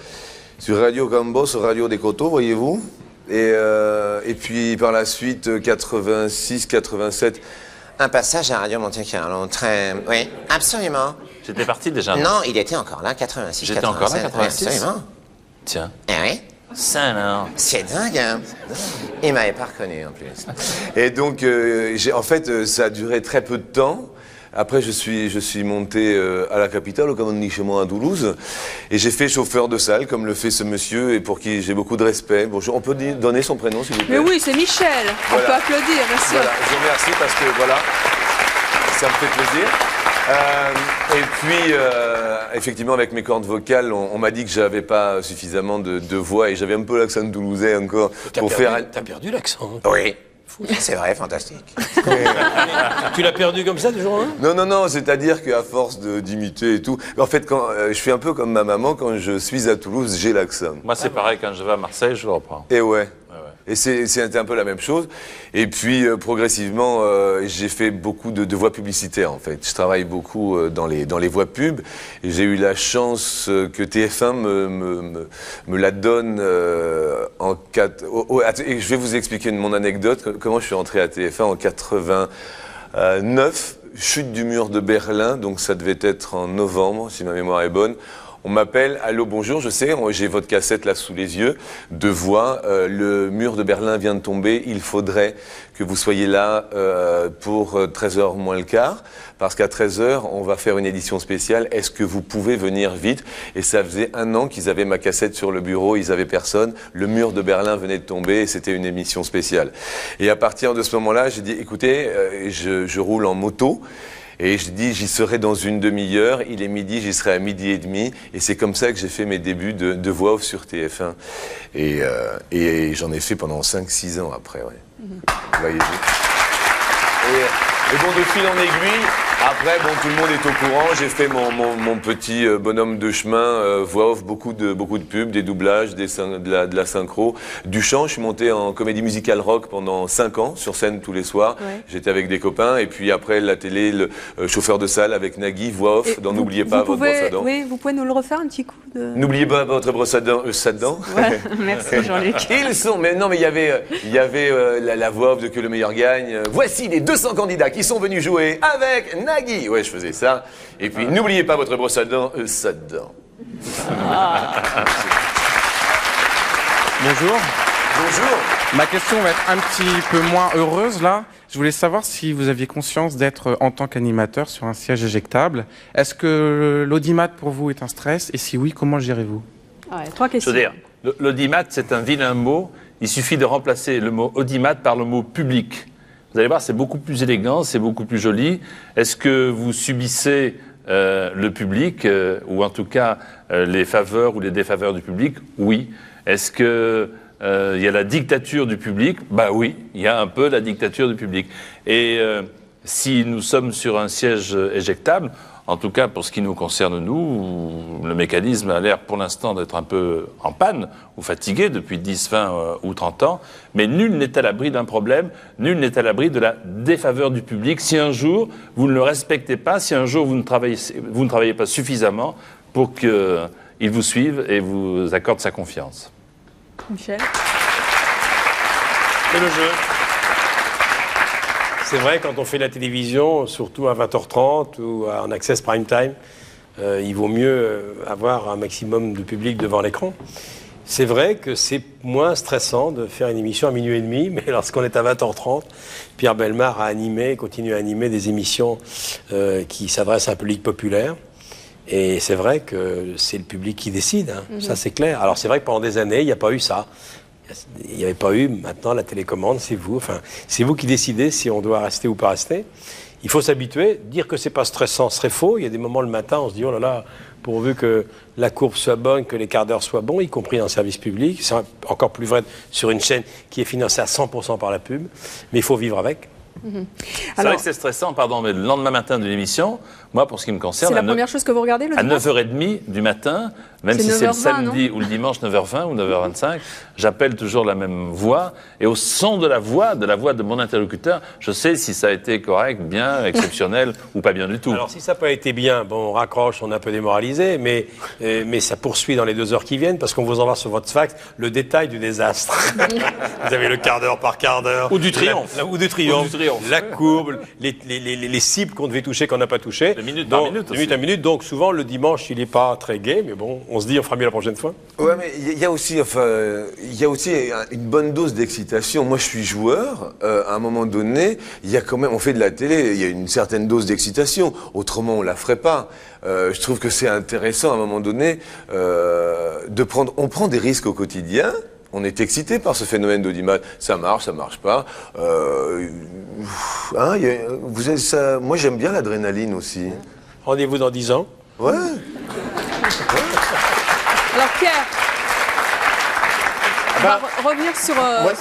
Sur Radio Cambos, Radio des Coteaux, voyez-vous. Et puis par la suite, 86, 87. Un passage à Radio Monte Carlo, très... Oui, absolument. J'étais parti déjà. Non, il était encore là, 86, J'étais encore là, 87, 86. oui, absolument. Tiens. Eh oui, Ça alors. c'est dingue, hein. Il m'avait pas reconnu en plus. Et donc, en fait, ça a duré très peu de temps. Après, je suis monté à la capitale, au Commandement à Toulouse, et j'ai fait chauffeur de salle, comme le fait ce monsieur, et pour qui j'ai beaucoup de respect. Bonjour, on peut donner son prénom, s'il vous plaît? Mais oui, c'est Michel. Voilà. On peut applaudir, bien sûr. Voilà, je vous remercie parce que, voilà, ça me fait plaisir. Et puis, effectivement, avec mes cordes vocales, on m'a dit que j'avais pas suffisamment de voix, et j'avais un peu l'accent toulousain encore pour faire... T'as perdu l'accent. Hein. Oui, c'est vrai, fantastique. Tu l'as perdu comme ça, du jour au lendemain? Non, c'est-à-dire qu'à force d'imiter et tout... En fait, quand, je suis un peu comme ma maman, quand je suis à Toulouse, j'ai l'accent. Moi, c'est pareil, quand je vais à Marseille, je le reprends. Et ouais. Et c'est un peu la même chose. Et puis, progressivement, j'ai fait beaucoup de voix publicitaires, en fait. Je travaille beaucoup dans les voix pub. Et j'ai eu la chance que TF1 me la donne en 4... et je vais vous expliquer mon anecdote, comment je suis entré à TF1 en 89, chute du mur de Berlin, donc ça devait être en novembre, si ma mémoire est bonne. On m'appelle, allô, bonjour, je sais, j'ai votre cassette là sous les yeux, de voix, le mur de Berlin vient de tomber, il faudrait que vous soyez là pour 13h moins le quart, parce qu'à 13h, on va faire une édition spéciale, est-ce que vous pouvez venir vite? Et ça faisait 1 an qu'ils avaient ma cassette sur le bureau, ils avaient personne, le mur de Berlin venait de tomber, et c'était une émission spéciale. Et à partir de ce moment-là, j'ai dit, écoutez, je roule en moto, et je dis, j'y serai dans une demi-heure, il est midi, j'y serai à 12h30, et c'est comme ça que j'ai fait mes débuts de voix off sur TF1. Et j'en ai fait pendant 5-6 ans après, ouais. Voyez-vous. Et bon, de fil en aiguille, après, bon, tout le monde est au courant, j'ai fait mon petit bonhomme de chemin, voix off, beaucoup de pubs, des doublages, de la synchro, du chant. Je suis monté en comédie musicale rock pendant 5 ans, sur scène tous les soirs. Ouais. J'étais avec des copains, et puis après, la télé, le chauffeur de salle avec Nagui, voix off, dans N'oubliez pas votre brosse à dents. Oui, vous pouvez nous le refaire un petit coup de... N'oubliez pas votre brosse à dents, Ouais, merci Jean-Luc. Ils sont, mais non, mais il y avait la voix off de Que le meilleur gagne. Voici les 200 candidats qui sont venus jouer avec Nagui. Ouais, je faisais ça. Et puis, n'oubliez pas votre brosse à dents, ça dedans. Bonjour. Bonjour. Ma question va être un petit peu moins heureuse, là. Je voulais savoir si vous aviez conscience d'être en tant qu'animateur sur un siège éjectable. Est-ce que l'audimat pour vous est un stress? Et si oui, comment gérez-vous? Ouais, 3 questions. Je veux dire, l'audimat, c'est un vilain mot. Il suffit de remplacer le mot audimat par le mot public. Vous allez voir, c'est beaucoup plus élégant, c'est beaucoup plus joli. Est-ce que vous subissez le public, ou en tout cas les faveurs ou les défaveurs du public? Oui. Est-ce que il y a la dictature du public? Bah oui, il y a un peu la dictature du public. Et si nous sommes sur un siège éjectable, en tout cas pour ce qui nous concerne nous, le mécanisme a l'air pour l'instant d'être un peu en panne ou fatigué depuis 10, 20 ou 30 ans, mais nul n'est à l'abri d'un problème, nul n'est à l'abri de la défaveur du public si un jour vous ne le respectez pas, si un jour vous ne travaillez pas suffisamment pour qu'il vous suive et vous accorde sa confiance. Michel. C'est le jeu. C'est vrai, quand on fait la télévision, surtout à 20h30 ou en access prime time, il vaut mieux avoir un maximum de public devant l'écran. C'est vrai que c'est moins stressant de faire une émission à minuit et demi, mais lorsqu'on est à 20h30, Pierre Bellemare a animé, continue à animer des émissions qui s'adressent à un public populaire. Et c'est vrai que c'est le public qui décide, hein. Ça c'est clair. Alors c'est vrai que pendant des années, il n'y a pas eu ça. Il n'y avait pas eu, maintenant la télécommande, c'est vous. Enfin, c'est vous qui décidez si on doit rester ou pas rester. Il faut s'habituer. Dire que c'est pas stressant serait faux. Il y a des moments le matin, on se dit, oh là là, pourvu que la courbe soit bonne, que les quarts d'heure soient bons, y compris dans le service public. C'est encore plus vrai sur une chaîne qui est financée à 100% par la pub. Mais il faut vivre avec. C'est vrai que c'est stressant, pardon, mais le lendemain matin de l'émission, moi, pour ce qui me concerne, c'est la première chose que vous regardez le à dimanche 9h30 du matin, même si c'est le samedi ou le dimanche 9h20 ou 9h25, j'appelle toujours la même voix, et au son de la voix de mon interlocuteur, je sais si ça a été correct, bien, exceptionnel ou pas bien du tout. Alors si ça n'a pas été bien, bon, on raccroche, on est un peu démoralisé, mais ça poursuit dans les 2 heures qui viennent, parce qu'on vous envoie sur votre fax le détail du désastre. Vous avez le quart d'heure par quart d'heure. Ou du triomphe. Ou du triomphe. La courbe, les cibles qu'on devait toucher, qu'on n'a pas touché. De minute par minute. De minute à minute. Donc souvent, le dimanche, il n'est pas très gai, mais bon, on se dit, on fera mieux la prochaine fois. Ouais, mais il y a aussi une bonne dose d'excitation. Moi, je suis joueur. À un moment donné, il y a quand même, on fait de la télé, il y a une certaine dose d'excitation. Autrement, on la ferait pas. Je trouve que c'est intéressant, à un moment donné, on prend des risques au quotidien. On est excité par ce phénomène d'audimat. Ça marche pas. Moi, j'aime bien l'adrénaline aussi. Rendez-vous dans 10 ans. Ouais. Alors Pierre, on va revenir sur...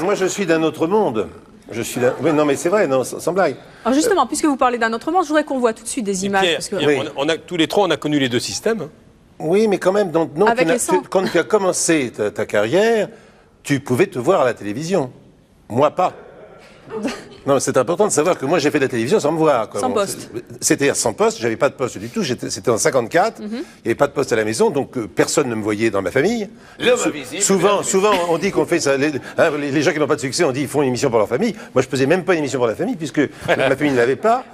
Moi, je suis d'un autre monde. Oui, non, mais c'est vrai, non, sans blague. Alors justement, puisque vous parlez d'un autre monde, je voudrais qu'on voit tout de suite des images. Pierre, parce que... Pierre, on a, tous les trois, on a connu les deux systèmes. Oui, mais quand même, non, quand tu as commencé ta carrière, tu pouvais te voir à la télévision. Moi, pas. Non, c'est important de savoir que moi, j'ai fait de la télévision sans me voir. Sans poste. C'était sans poste, j'avais pas de poste du tout. C'était en 54, il n'y avait pas de poste à la maison, donc personne ne me voyait dans ma famille. Souvent, on dit qu'on fait ça. Les gens qui n'ont pas de succès, on dit qu'ils font une émission pour leur famille. Moi, je faisais même pas une émission pour la famille, puisque ma famille ne l'avait pas.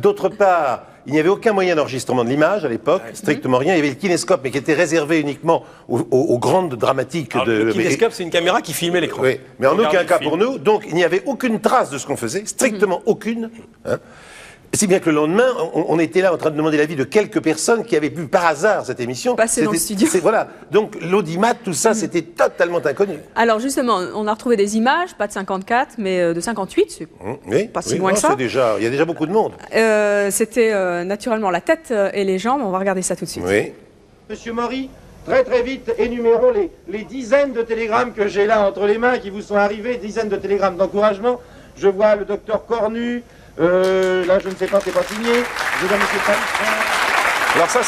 D'autre part, il n'y avait aucun moyen d'enregistrement de l'image à l'époque, strictement rien. Il y avait le kinéscope, mais qui était réservé uniquement aux grandes dramatiques. Le kinéscope, c'est une caméra qui filmait l'écran. Oui, mais en aucun cas pour nous. Donc, il n'y avait aucune trace de ce qu'on faisait, strictement aucune. Hein. Si bien que le lendemain, on était là en train de demander l'avis de quelques personnes qui avaient vu par hasard cette émission. Passer dans le studio. Voilà. Donc, l'audimat, tout ça, c'était totalement inconnu. Alors, justement, on a retrouvé des images, pas de 54, mais de 58. C'est pas si loin que ça. Il y a déjà beaucoup de monde. C'était naturellement la tête et les jambes. On va regarder ça tout de suite. Oui. Monsieur Maury, très très vite, énumérons les dizaines de télégrammes que j'ai là entre les mains qui vous sont arrivés, dizaines de télégrammes d'encouragement. Je vois le docteur Cornu. Là, je ne sais pas, c'est pas signé. Je vois monsieur Palissard. Alors ça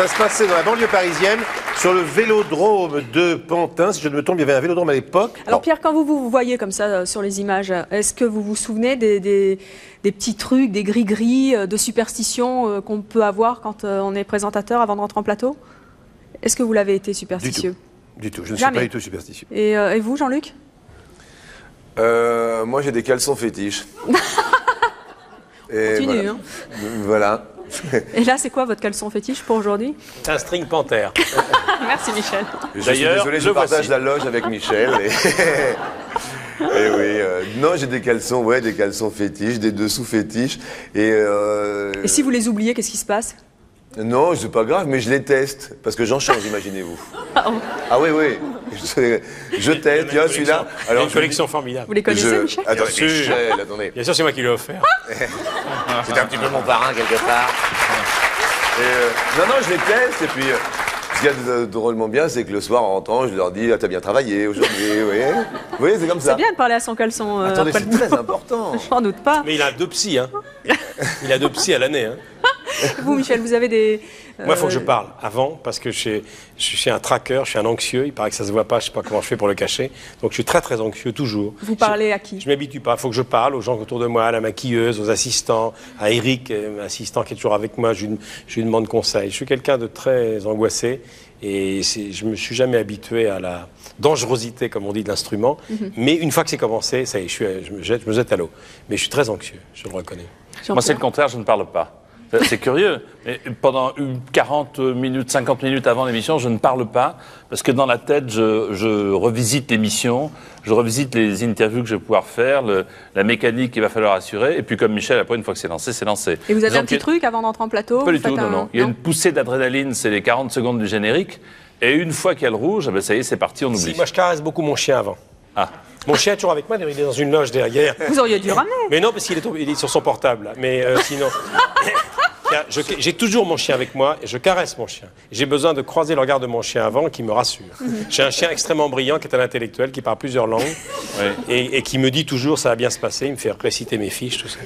se passait dans la banlieue parisienne, sur le vélodrome de Pantin. Si je ne me trompe, il y avait un vélodrome à l'époque. Alors Pierre, quand vous voyez comme ça sur les images, est-ce que vous vous souvenez des petits trucs, des gris-gris, de superstitions qu'on peut avoir quand on est présentateur avant de rentrer en plateau? Est-ce que vous l'avez été superstitieux? Du tout. Je ne suis pas du tout superstitieux. Et vous, Jean-Luc? Moi, j'ai des caleçons fétiches. Continue, voilà. Hein. Voilà. Et là, c'est quoi votre caleçon fétiche pour aujourd'hui? C'est un string panthère. Merci Michel. Je suis désolé, je partage la loge avec Michel. Et oui, non, j'ai des caleçons fétiches, des dessous fétiches. Et si vous les oubliez, qu'est-ce qui se passe? Non, c'est pas grave, mais je les teste, parce que j'en change, imaginez-vous. Ah oui. Je t'aide, tu vois, celui-là. Alors, une collection formidable. Vous les connaissez, Michel? Attends, Bien sûr. Michel, attendez. Bien sûr, c'est moi qui l'ai offert. C'était un petit peu mon parrain, quelque part. Non, je les teste, et puis... ce qu'il y a de drôlement bien, c'est que le soir, en rentrant, je leur dis « Ah, t'as bien travaillé aujourd'hui, vous voyez, c'est comme ça. » C'est bien de parler à son caleçon. Attendez, après c'est le très boulot. important. J'en doute pas. Mais il a 2 psys, hein. Il a 2 psys à l'année, hein. Vous, Michel, vous avez des... Moi, il faut que je parle avant, parce que je suis un traqueur, je suis un anxieux. Il paraît que ça se voit pas, je sais pas comment je fais pour le cacher. Donc, je suis très, très anxieux, toujours. Vous parlez à qui? Je m'habitue pas. Il faut que je parle aux gens autour de moi, à la maquilleuse, aux assistants, à Eric, assistant qui est toujours avec moi. Je lui demande conseil. Je suis quelqu'un de très angoissé et je me suis jamais habitué à la dangerosité, comme on dit, de l'instrument. Mais une fois que c'est commencé, ça y est, je me jette à l'eau. Mais je suis très anxieux, je le reconnais. Moi, c'est le contraire, je ne parle pas. C'est curieux, mais pendant 40 minutes, 50 minutes avant l'émission, je ne parle pas, parce que dans la tête, je revisite l'émission, je revisite les interviews que je vais pouvoir faire, la mécanique qu'il va falloir assurer, et puis comme Michel, après, une fois que c'est lancé, c'est lancé. Et vous avez un petit truc avant d'entrer en plateau? Pas du tout, non. Il y a une poussée d'adrénaline, c'est les 40 secondes du générique, et une fois qu'il y a le rouge, ça y est, c'est parti, on oublie. Moi, je caresse beaucoup mon chien avant. Ah. Mon chien est toujours avec moi, il est dans une loge derrière. Vous auriez dû ramener. Mais non, parce qu'il est sur son portable. Là. Mais sinon... J'ai toujours mon chien avec moi et je caresse mon chien. J'ai besoin de croiser le regard de mon chien avant qui me rassure. J'ai un chien extrêmement brillant qui est un intellectuel, qui parle plusieurs langues et qui me dit toujours ça va bien se passer, il me fait réciter mes fiches, tout ça.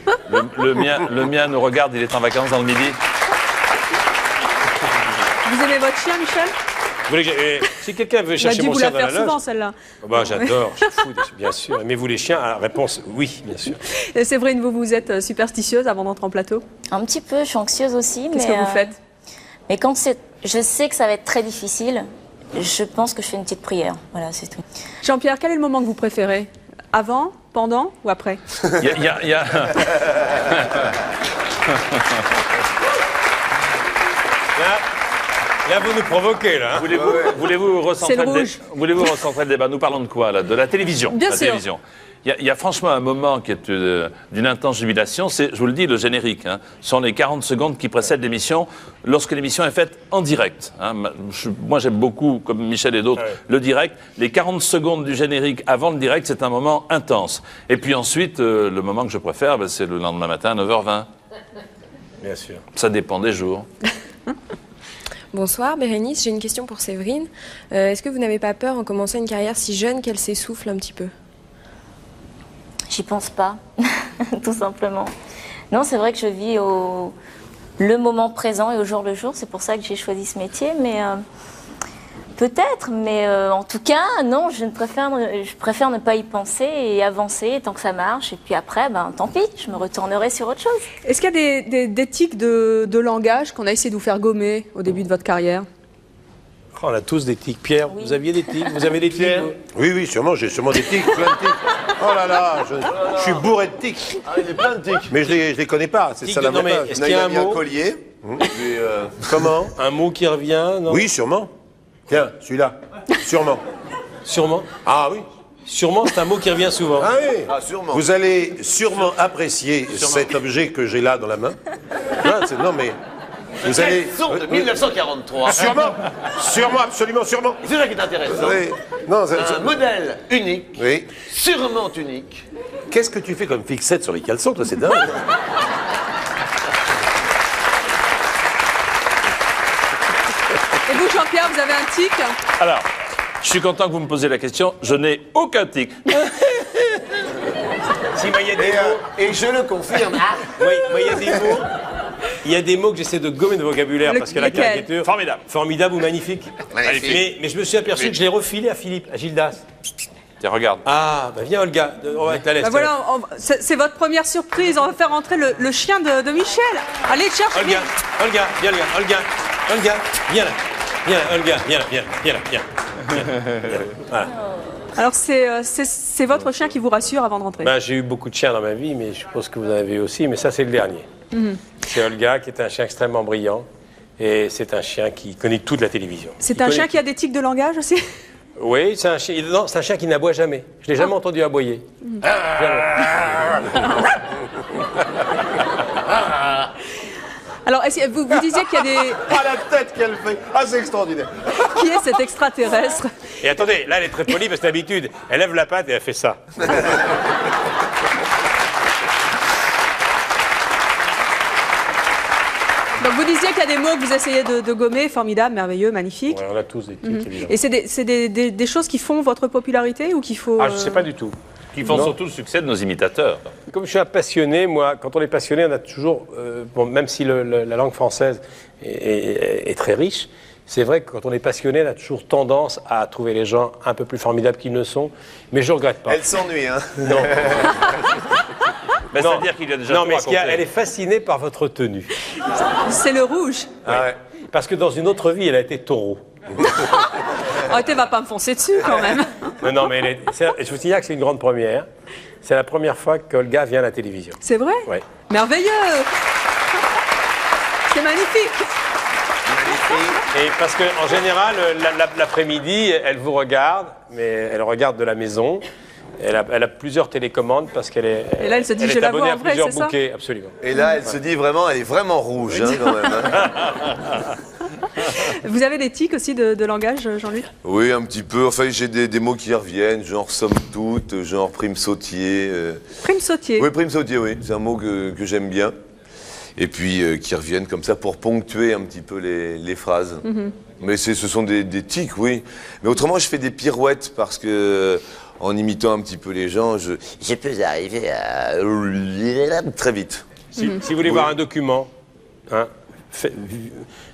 Le mien nous regarde, il est en vacances dans le midi. Vous aimez votre chien, Michel? Vous voulez si quelqu'un veut chercher mon chien dans la loge... vous la faire souvent, celle-là. Oh bah, j'adore, je suis fou, bien sûr. Aimez-vous les chiens? La réponse, oui, bien sûr. Et Séverine, vous êtes superstitieuse avant d'entrer en plateau? Un petit peu, je suis anxieuse aussi. Qu'est-ce que vous faites? Mais quand je sais que ça va être très difficile, je pense que je fais une petite prière. Voilà, c'est tout. Jean-Pierre, quel est le moment que vous préférez? Avant, pendant ou après? Il y a... Là, vous nous provoquez, là. Hein. Voulez-vous recentrer le débat? Nous parlons de quoi, là? De la télévision. Bien sûr. Télévision. Il y a franchement un moment qui est d'une intense jubilation, c'est, je vous le dis, le générique. Hein. Ce sont les 40 secondes qui précèdent l'émission, lorsque l'émission est faite en direct. Hein. Moi, j'aime beaucoup, comme Michel et d'autres, le direct. Les 40 secondes du générique avant le direct, c'est un moment intense. Et puis ensuite, le moment que je préfère, c'est le lendemain matin, à 9h20. Bien sûr. Ça dépend des jours. Bonsoir Bérénice, j'ai une question pour Séverine. Est-ce que vous n'avez pas peur en commençant une carrière si jeune qu'elle s'essouffle un petit peu? J'y pense pas, tout simplement. Non, c'est vrai que je vis le moment présent et au jour le jour. C'est pour ça que j'ai choisi ce métier, mais peut-être. Mais en tout cas, non, je préfère ne pas y penser et avancer tant que ça marche. Et puis après, tant pis, je me retournerai sur autre chose. Est-ce qu'il y a des tics de langage qu'on a essayé de vous faire gommer au début de votre carrière? Oh, on a tous des tics. Pierre, vous aviez des tics? Vous avez des tics? Oui, sûrement, j'ai sûrement des tics, plein de tics. Oh là là, je suis bourré de tics. Ah, il y a plein de tics. Mais je les connais pas, c'est ça la non, mais montage. est-ce qu'il y a un mot? collier. Comment? Un mot qui revient? Non. Oui, sûrement. Tiens, celui-là. Sûrement. Sûrement? Ah oui. Sûrement, c'est un mot qui revient souvent. Ah oui. Ah, sûrement. Vous allez sûrement apprécier cet objet que j'ai là dans la main. Non, mais... Vous allez... de 1943. Sûrement, absolument sûrement. C'est ça qui est intéressant. Oui. Non, un modèle unique, oui. sûrement unique. Qu'est-ce que tu fais comme fixette sur les caleçons, toi, c'est dingue. Et vous, Jean-Pierre, vous avez un tic? Alors, je suis content que vous me posiez la question. Je n'ai aucun tic. Si, moi, il y a des mots... Et je le confirme. Moi, il y a des mots... Il y a des mots que j'essaie de gommer de vocabulaire parce que la caricature... Formidable. Formidable ou magnifique. Mais je me suis aperçu que je l'ai refilé à Philippe, à Gildas. Tiens, regarde. Ah, viens Olga, on va être à l'aise. Voilà, c'est votre première surprise. On va faire entrer le chien de Michel. Allez, cherche. Olga, viens là. Olga, viens là. Viens là, Olga, viens là. Voilà. Alors, c'est votre chien qui vous rassure avant de rentrer? J'ai eu beaucoup de chiens dans ma vie, mais je suppose que vous en avez aussi, mais ça, c'est le dernier. C'est Olga, qui est un chien extrêmement brillant, et c'est un chien qui connaît toute la télévision. C'est un chien qui a des tics de langage aussi? Oui, c'est un chien qui n'aboie jamais. Je l'ai jamais entendu aboyer. Alors, vous disiez qu'il y a des... Ah, la tête qu'elle fait. Ah, c'est extraordinaire. Qui est cet extraterrestre Et attendez, là, elle est très polie parce que d'habitude, elle lève la patte et elle fait ça. Donc vous disiez qu'il y a des mots que vous essayez de gommer, formidable, merveilleux, magnifique. Ouais, on a tous des tics, évidemment. Et c'est des choses qui font votre popularité ou qu'il faut... Ah, je ne sais pas du tout. Qui font surtout le succès de nos imitateurs. Comme je suis un passionné, moi, quand on est passionné, on a toujours, bon, même si la langue française est très riche, c'est vrai que quand on est passionné, on a toujours tendance à trouver les gens un peu plus formidables qu'ils ne sont, mais je ne regrette pas. Elle s'ennuie, hein. Non. Ben, c'est-à-dire qu'il y a déjà non, tout mais raconté. elle est fascinée par votre tenue. C'est le rouge. Ah ouais. Parce que dans une autre vie, elle a été taureau. Arrêtez, va pas me foncer dessus quand même. Non, mais je vous dis que c'est une grande première. C'est la première fois qu'Olga vient à la télévision. C'est vrai? Oui. Merveilleux. C'est magnifique. Et parce qu'en général, l'après-midi, elle vous regarde, mais elle regarde de la maison. Elle a plusieurs télécommandes parce qu'elle est, Et là, elle se dit, je est la abonnée vois à en vrai, plusieurs c'est ça? bouquets, absolument. Et là, elle se dit vraiment, elle est vraiment rouge, hein, quand même. Hein. Vous avez des tics aussi de langage, Jean-Luc? Oui, un petit peu. Enfin, j'ai des mots qui reviennent, genre somme toute, genre prime sautier. Prime sautier. Oui, prime sautier, oui. C'est un mot que j'aime bien. Et puis, qui reviennent comme ça pour ponctuer un petit peu les phrases. Mais ce sont des tics, oui. Mais autrement, je fais des pirouettes parce que... En imitant un petit peu les gens, je peux arriver à... très vite. Si vous voulez voir un document, hein,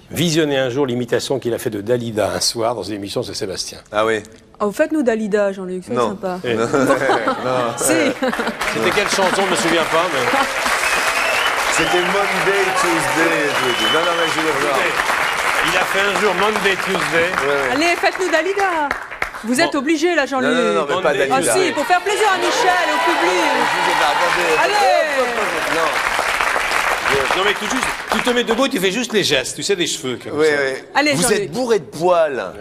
visionnez un jour l'imitation qu'il a fait de Dalida un soir dans une émission de Sébastien. Ah oui. Oh, faites-nous Dalida, Jean-Luc, c'est sympa. Non. Si. C'était quelle chanson, je me souviens pas, mais... C'était Monday, Tuesday. Non, mais je vais voir. Il a fait un jour Monday, Tuesday. Ouais. Allez, faites-nous Dalida. Vous êtes obligé là, Jean-Luc. Non, mais pas Dalida. Ah si, pour faire plaisir à Michel, au public. Allez. Non, mais tu te mets debout, tu fais juste les gestes, tu sais, des cheveux. Comme Oui, ça. oui. Allez, vous Jean-Luc. êtes bourré de poils.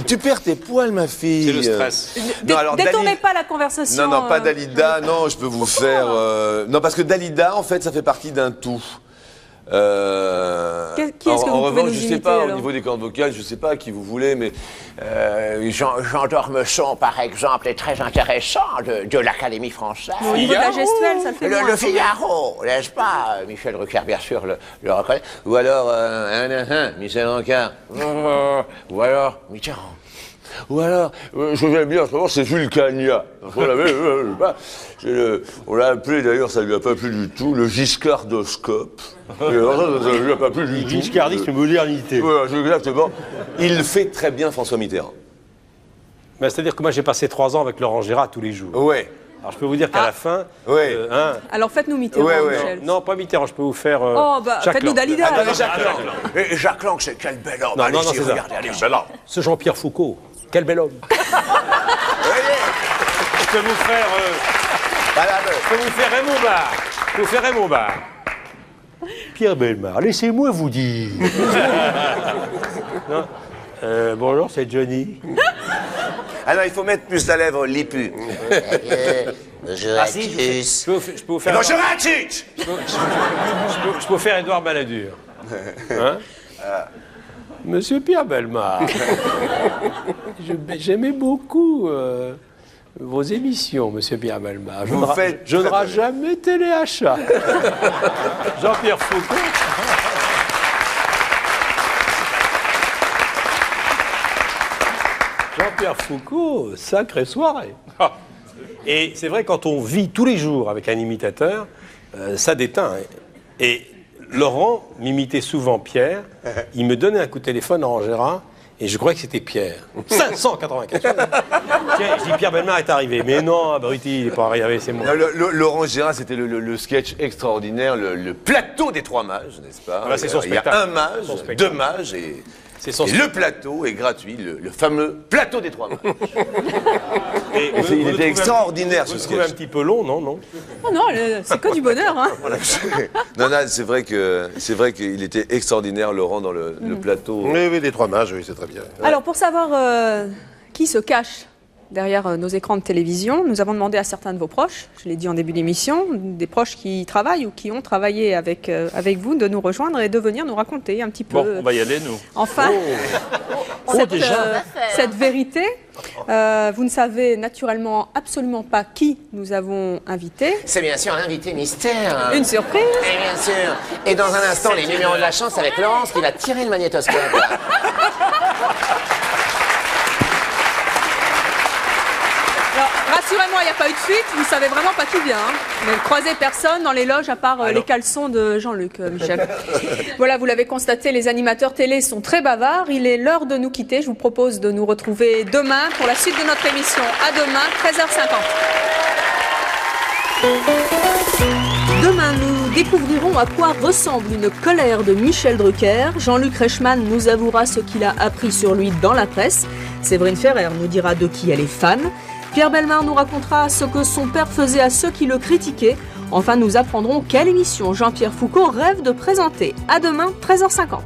Tu perds tes poils, ma fille. C'est le stress. Détournez pas la conversation. Non, pas Dalida. Non, je peux vous faire... Non, parce que Dalida, en fait, ça fait partie d'un tout. Qui est-ce que vous en pouvez revanche, nous je sais imiter, pas, alors au niveau des cordes vocales, je sais pas qui vous voulez, mais... Jean d'Ormesson, par exemple, est très intéressant de l'Académie française. Au niveau de la gestuelle, ça le fait moins. Le Figaro, n'est-ce pas? Michel Drucker, bien sûr, le reconnaît. Ou alors, Michel Ancard. Ou alors, Mitterrand. Ou alors, je viens bien, c'est Jules Cagna. On l'a appelé, d'ailleurs, ça lui a pas plu du tout, le giscardoscope. Ça lui a pas plu du tout. Giscardisme, modernité. Voilà, exactement. Il fait très bien François Mitterrand. Ben, c'est-à-dire que moi, j'ai passé 3 ans avec Laurent Gérard tous les jours. Ouais. Alors, je peux vous dire qu'à la fin... Alors, faites-nous Mitterrand, Michel. Non, pas Mitterrand, je peux vous faire... Oh, bah, faites-nous Dalida. Attendez, Jacques Lang. Et Jacques Lang, c'est quel bel homme. Non, Allez-y, c'est ça. regardez, allez-y. Ce Jean-Pierre Foucault, quel bel homme. Je peux vous faire... Je peux vous faire Raymond Barre. Je peux vous faire Raymond Barre. Pierre Bellemare, laissez-moi vous dire. Non. Bonjour, c'est Johnny. Ah non, il faut mettre plus la lèvre, lipu. Bonjour à tous. Je peux vous faire... Bonjour à tous. Je peux vous faire Édouard Balladur. Hein? Monsieur Pierre Bellemare, j'aimais beaucoup vos émissions, Monsieur Pierre Bellemare. Je ne rate jamais téléachat. Jean-Pierre Foucault. Jean-Pierre Foucault, sacrée soirée. Et c'est vrai, quand on vit tous les jours avec un imitateur, ça déteint. Et Laurent m'imitait souvent Pierre. Il me donnait un coup de téléphone en Gérard et je croyais que c'était Pierre. 584. Tiens, je dis Pierre Bellemare est arrivé. Mais non, abruti, il n'est pas arrivé, c'est moi. Laurent Gérard, c'était le sketch extraordinaire, le plateau des 3 mages, n'est-ce pas? Ah bah, c'est son Il y a spectacle. un mage, 2 mages et le plateau est gratuit, le fameux plateau des 3 mages. Il était extraordinaire, ce sketch. Un petit peu long, non? Oh non, c'est que du bonheur. Hein. Non, c'est vrai qu'il était extraordinaire, Laurent, dans le plateau. Oui, les 3 mages, oui, c'est très bien. Alors, pour savoir qui se cache derrière nos écrans de télévision. Nous avons demandé à certains de vos proches, je l'ai dit en début d'émission, des proches qui travaillent ou qui ont travaillé avec vous, de nous rejoindre et de venir nous raconter un petit peu. Bon, on va y aller, nous. Enfin, cette vérité. Vous ne savez naturellement absolument pas qui nous avons invité. C'est bien sûr l'invité mystère. Une surprise. Et bien sûr. Et dans un instant, les numéros de la chance avec Laurence qui va tirer le magnétoscope. Alors, rassurez-moi, il n'y a pas eu de fuite, vous ne savez vraiment pas qui vient. Vous ne croisez personne dans les loges à part les caleçons de Jean-Luc, Michel. Voilà, vous l'avez constaté, les animateurs télé sont très bavards. Il est l'heure de nous quitter. Je vous propose de nous retrouver demain pour la suite de notre émission. À demain, 13h50. Demain, nous découvrirons à quoi ressemble une colère de Michel Drucker. Jean-Luc Reichmann nous avouera ce qu'il a appris sur lui dans la presse. Séverine Ferrer nous dira de qui elle est fan. Pierre Bellemare nous racontera ce que son père faisait à ceux qui le critiquaient. Enfin, nous apprendrons quelle émission Jean-Pierre Foucault rêve de présenter. À demain, 13h50.